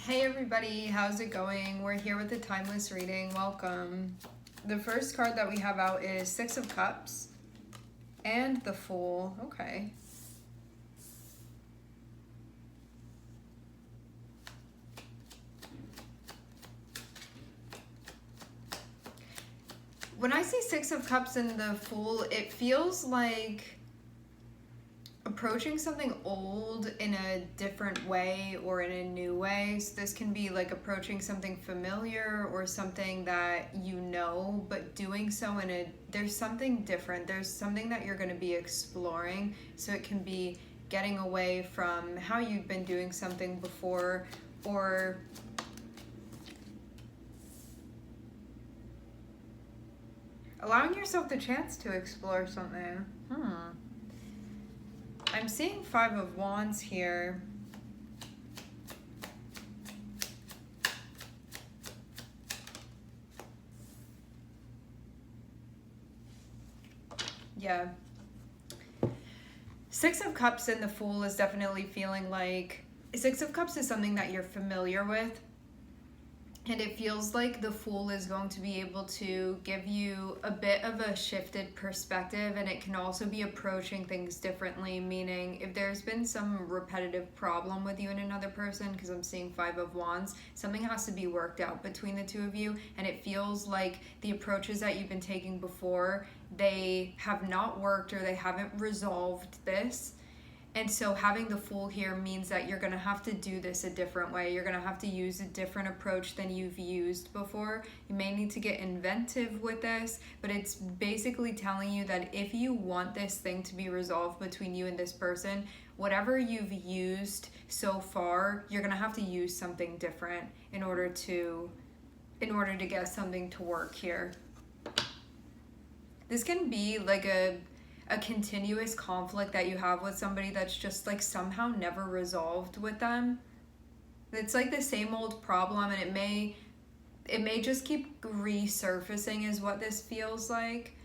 Hey everybody, how's it going? We're here with the Timeless reading. Welcome. The first card that we have out is Six of Cups and the Fool. Okay. When I see Six of Cups and the Fool, it feels like approaching something old in a different way or in a new way. So this can be like approaching something familiar or something that you know, but doing so there's something different. There's something that you're going to be exploring. So it can be getting away from how you've been doing something before, or allowing yourself the chance to explore something. I'm seeing Five of Wands here. Yeah. Six of Cups and the Fool is definitely feeling like Six of Cups is something that you're familiar with. And it feels like the Fool is going to be able to give you a bit of a shifted perspective, and it can also be approaching things differently, meaning if there's been some repetitive problem with you and another person, because I'm seeing Five of Wands, something has to be worked out between the two of you, and it feels like the approaches that you've been taking before, they have not worked or they haven't resolved this. And so having the Fool here means that you're going to have to do this a different way. You're going to have to use a different approach than you've used before. You may need to get inventive with this, but it's basically telling you that if you want this thing to be resolved between you and this person, whatever you've used so far, you're going to have to use something different in order to get something to work here. This can be like a continuous conflict that you have with somebody that's just like somehow never resolved with them. It's like the same old problem, and it may just keep resurfacing is what this feels like.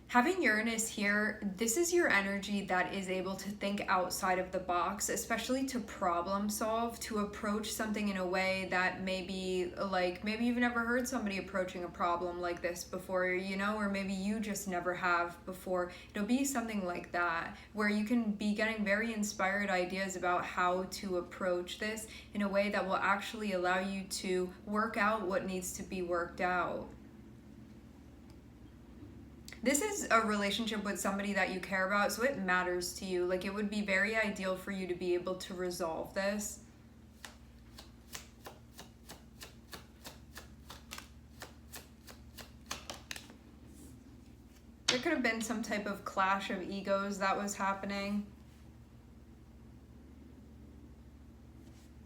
Having Uranus here, this is your energy that is able to think outside of the box, especially to problem solve, to approach something in a way that maybe you've never heard somebody approaching a problem like this before, or maybe you just never have before. It'll be something like that, where you can be getting very inspired ideas about how to approach this in a way that will actually allow you to work out what needs to be worked out. This is a relationship with somebody that you care about, so it matters to you. Like, it would be very ideal for you to be able to resolve this. There could have been some type of clash of egos that was happening.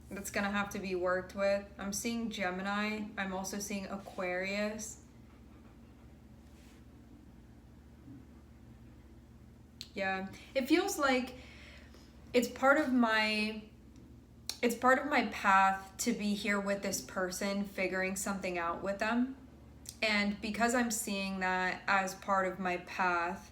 That's going to have to be worked with. I'm seeing Gemini. I'm also seeing Aquarius. Yeah, it feels like it's part of my path to be here with this person, figuring something out with them. And because I'm seeing that as part of my path,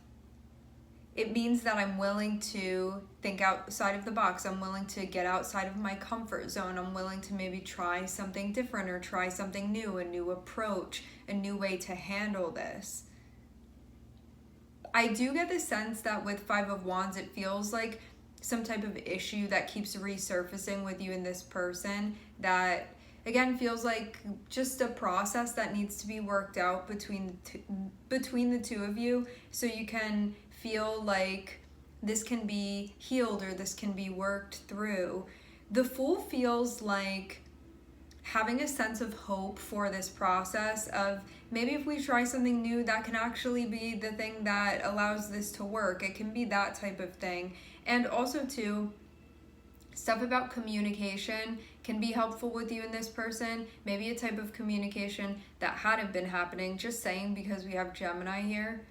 it means that I'm willing to think outside of the box. I'm willing to get outside of my comfort zone. I'm willing to maybe try something different or try something new, a new approach, a new way to handle this. I do get the sense that with Five of Wands, it feels like some type of issue that keeps resurfacing with you and this person that, again, feels like just a process that needs to be worked out between the two of you, so you can feel like this can be healed or this can be worked through. The Fool feels like having a sense of hope for this process of maybe if we try something new, that can actually be the thing that allows this to work. It can be that type of thing. And also too, stuff about communication can be helpful with you and this person. Maybe a type of communication that hadn't been happening, just saying, because we have Gemini here.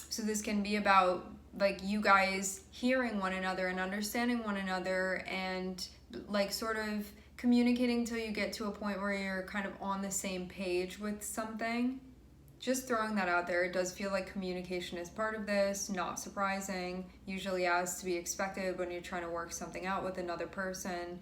So this can be about like you guys hearing one another and understanding one another, and like sort of communicating till you get to a point where you're kind of on the same page with something. Just throwing that out there. It does feel like communication is part of this. Not surprising. Usually as to be expected when you're trying to work something out with another person.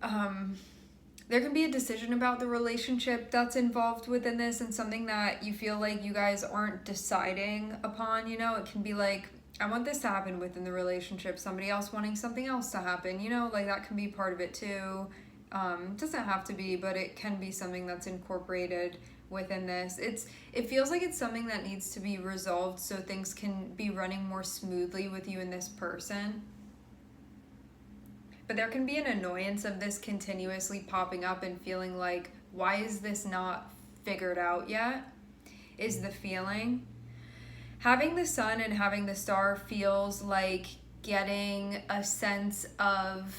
There can be a decision about the relationship that's involved within this, and something that you feel like you guys aren't deciding upon. You know, it can be like, I want this to happen within the relationship, somebody else wanting something else to happen, you know, like that can be part of it too. Doesn't have to be, but it can be something that's incorporated within this. It feels like it's something that needs to be resolved so things can be running more smoothly with you and this person. But there can be an annoyance of this continuously popping up and feeling like, why is this not figured out yet? Is the feeling. Having the sun and having the star feels like getting a sense of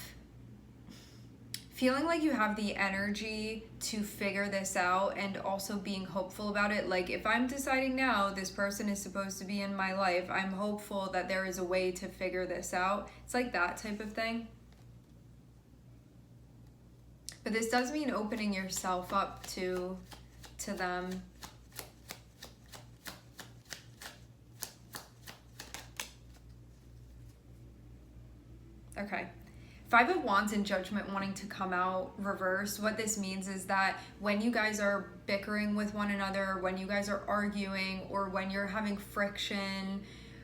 feeling like you have the energy to figure this out, and also being hopeful about it. Like, if I'm deciding now this person is supposed to be in my life, I'm hopeful that there is a way to figure this out. It's like that type of thing. But this does mean opening yourself up to them. Okay. Five of Wands and Judgment wanting to come out reverse. What this means is that when you guys are bickering with one another, when you guys are arguing, or when you're having friction,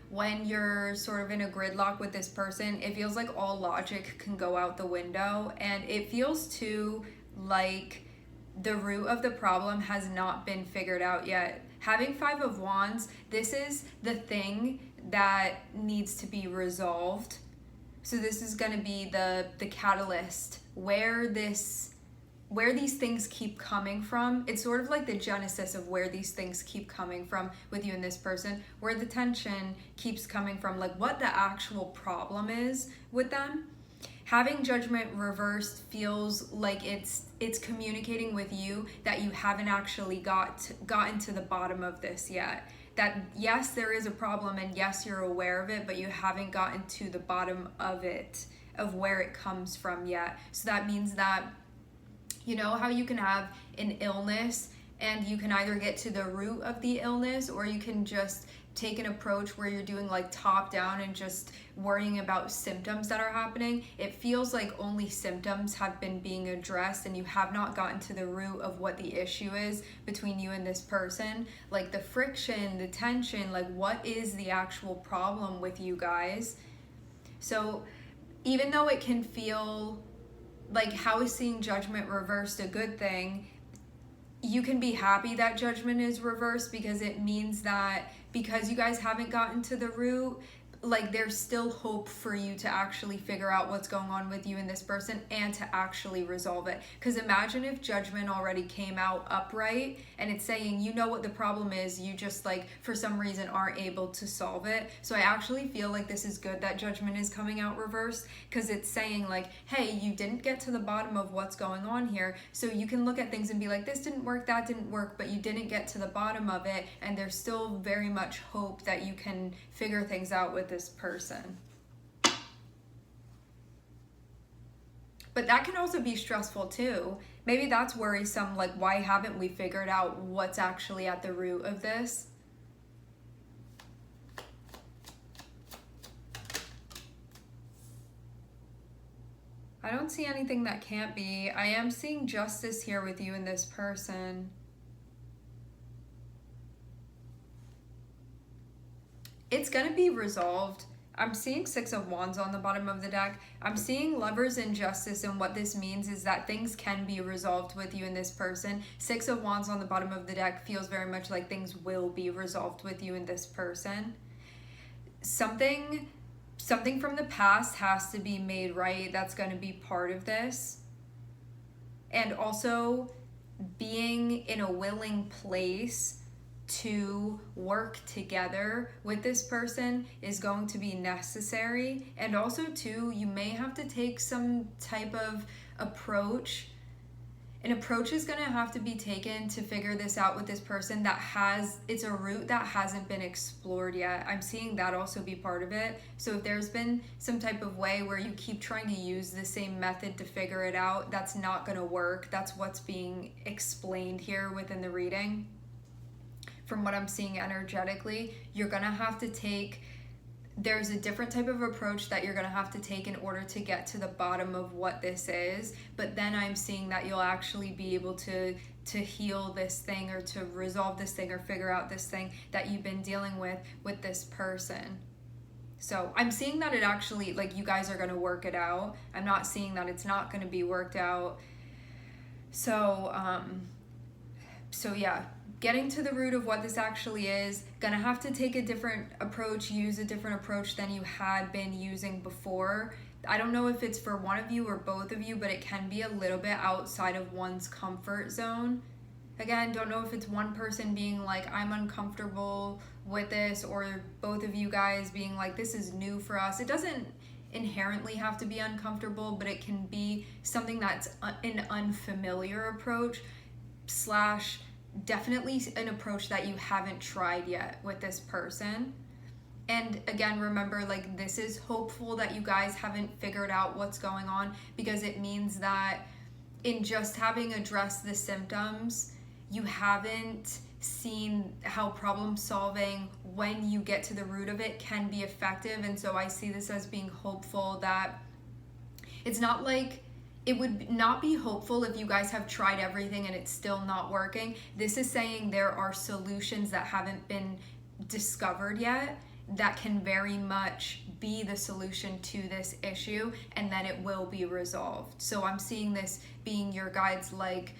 when you're sort of in a gridlock with this person, it feels like all logic can go out the window. And it feels too like the root of the problem has not been figured out yet. Having Five of Wands, this is the thing that needs to be resolved. So this is going to be the catalyst where these things keep coming from. It's sort of like the genesis of where these things keep coming from with you and this person, where the tension keeps coming from, like what the actual problem is with them. Having Judgment reversed feels like it's communicating with you that you haven't actually gotten to the bottom of this yet. That yes, there is a problem, and yes, you're aware of it, but you haven't gotten to the bottom of it, of where it comes from yet. So that means that, you know how you can have an illness and you can either get to the root of the illness, or you can just take an approach where you're doing like top down and just worrying about symptoms that are happening. It feels like only symptoms have been being addressed and you have not gotten to the root of what the issue is between you and this person. Like the friction, the tension, like what is the actual problem with you guys? So even though it can feel like, how is seeing Judgment reversed a good thing? You can be happy that Judgment is reversed, because it means that because you guys haven't gotten to the root, like there's still hope for you to actually figure out what's going on with you and this person and to actually resolve it. Because imagine if Judgment already came out upright and it's saying, you know what the problem is, you just like for some reason aren't able to solve it. So I actually feel like this is good that Judgment is coming out reversed, because it's saying like, hey, you didn't get to the bottom of what's going on here, so you can look at things and be like, this didn't work, that didn't work, but you didn't get to the bottom of it, and there's still very much hope that you can figure things out with this person. But that can also be stressful too. Maybe that's worrisome, like why haven't we figured out what's actually at the root of this? I don't see anything that can't be. I am seeing justice here with you and this person. It's going to be resolved. I'm seeing Six of Wands on the bottom of the deck. I'm seeing Lovers and Justice, and what this means is that things can be resolved with you and this person. Six of Wands on the bottom of the deck feels very much like things will be resolved with you and this person. Something from the past has to be made right. That's going to be part of this. And also being in a willing place to work together with this person is going to be necessary. And also too, you may have to take some type of approach. An approach is going to have to be taken to figure this out with this person that it's a route that hasn't been explored yet. I'm seeing that also be part of it. So if there's been some type of way where you keep trying to use the same method to figure it out, that's not going to work. That's what's being explained here within the reading. From what I'm seeing energetically, you're going to have to take there's a different type of approach that you're going to have to take in order to get to the bottom of what this is. But then I'm seeing that you'll actually be able to heal this thing, or to resolve this thing, or figure out this thing that you've been dealing with this person. So I'm seeing that it actually, like, you guys are going to work it out. I'm not seeing that it's not going to be worked out. So yeah, getting to the root of what this actually is, gonna have to take a different approach, use a different approach than you had been using before. I don't know if it's for one of you or both of you, but it can be a little bit outside of one's comfort zone. Again, don't know if it's one person being like, I'm uncomfortable with this, or both of you guys being like, this is new for us. It doesn't inherently have to be uncomfortable, but it can be something that's an unfamiliar approach, slash definitely an approach that you haven't tried yet with this person. And again, remember, like, this is hopeful that you guys haven't figured out what's going on, because it means that in just having addressed the symptoms, you haven't seen how problem solving, when you get to the root of it, can be effective. And so I see this as being hopeful that it's not like, it would not be hopeful if you guys have tried everything and it's still not working. This is saying there are solutions that haven't been discovered yet that can very much be the solution to this issue, and then it will be resolved. So I'm seeing this being your guides, like,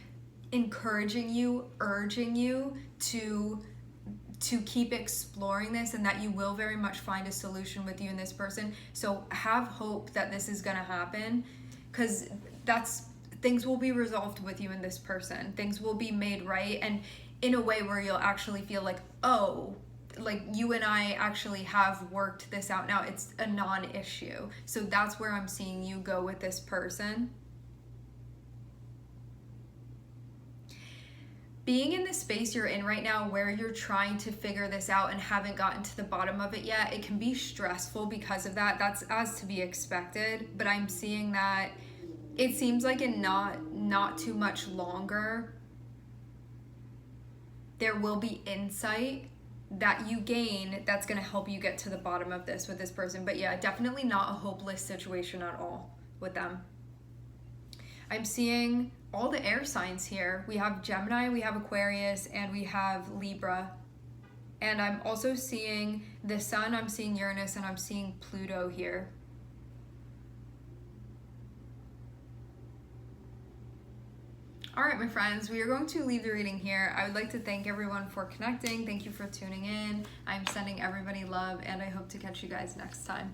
encouraging you, urging you to keep exploring this, and that you will very much find a solution with you and this person. So have hope that this is gonna happen, because things will be resolved with you and this person. Things will be made right, and in a way where you'll actually feel like, oh, like, you and I actually have worked this out now. It's a non-issue. So that's where I'm seeing you go with this person. Being in the space you're in right now, where you're trying to figure this out and haven't gotten to the bottom of it yet, it can be stressful because of that. That's as to be expected. But I'm seeing that it seems like in not too much longer, there will be insight that you gain that's going to help you get to the bottom of this with this person. But yeah, definitely not a hopeless situation at all with them. I'm seeing all the air signs here. We have Gemini, we have Aquarius, and we have Libra. And I'm also seeing the Sun, I'm seeing Uranus, and I'm seeing Pluto here. All right, my friends, we are going to leave the reading here. I would like to thank everyone for connecting. Thank you for tuning in. I'm sending everybody love, and I hope to catch you guys next time.